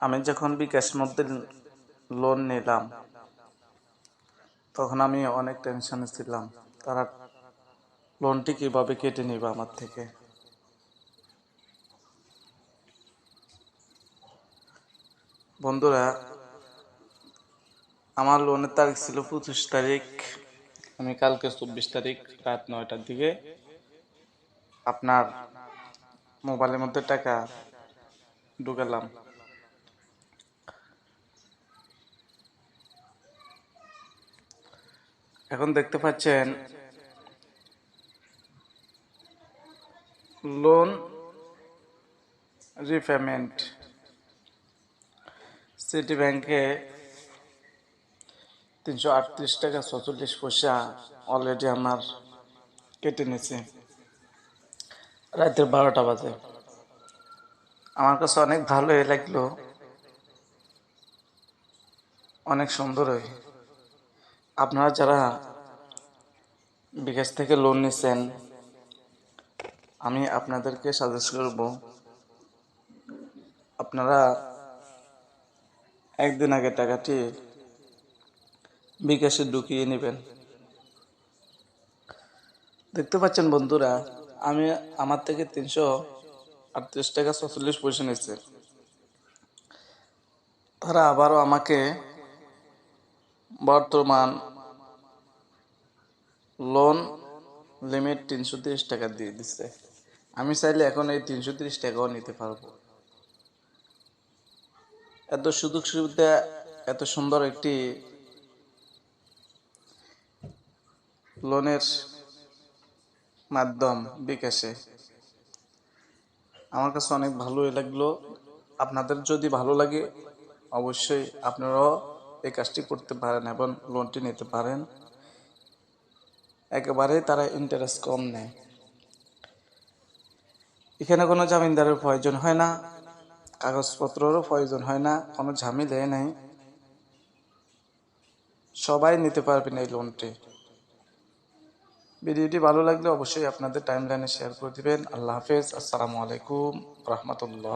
আমি যখন বিকাশ মধ্যে লোন নিলাম তখন আমি অনেক টেনশনে ছিলাম, তারা লোনটি কিভাবে কেটে নিবে আমার থেকে। বন্ধুরা, আমার লোনের তারিখ ছিল 25 তারিখ। আমি কালকে 24 তারিখ রাত 9টার দিকে আপনার মোবাইলের মধ্যে টাকা ঢুকালাম। এখন দেখতে পাচ্ছেন লোন রিপেমেন্ট সিটি ব্যাংকে 338 টাকা 44 পয়সা অলরেডি আমার কেটে নিয়েছে রাতের 12টা বাজে। আমার কাছে অনেক ভালোই লাগলো, অনেক সুন্দরই। আপনারা যারা বিকাশ থেকে লোন নিছেন, আমি আপনাদেরকে সাজেস্ট করব আপনারা একদিন আগে টাকাটি বিকাশে ঢুকিয়ে নেবেন। দেখতে পাচ্ছেন বন্ধুরা, আমার থেকে 338 টাকা 44 পয়সা নিচ্ছে। তারা আবারও আমাকে বর্তমান লোন লিমিট 330 টাকা দিয়ে দিচ্ছে। আমি চাইলে এখন এই 330 টাকাও নিতে পারবো। এত সুযোগ সুবিধা, এত সুন্দর একটি লোনের মাধ্যম বিকাশে আমার কাছে অনেক ভালোই লাগলো। আপনাদের যদি ভালো লাগে অবশ্যই আপনারাও এই কাজটি করতে পারেন এবং লোনটি নিতে পারেন। একেবারেই তারা ইন্টারেস্ট কম নেয়। এখানে কোনো জামিনদারের প্রয়োজন হয় না, কাগজপত্রেরও প্রয়োজন হয় না, কোনো ঝামেলাই নেই। সবাই নিতে পারবেন এই লোনটি। ভিডিওটি ভালো লাগলে অবশ্যই আপনাদের টাইমলাইনে শেয়ার করে দিবেন। আল্লাহ হাফেজ। আসসালামু আলাইকুম রহমতুল্লাহ।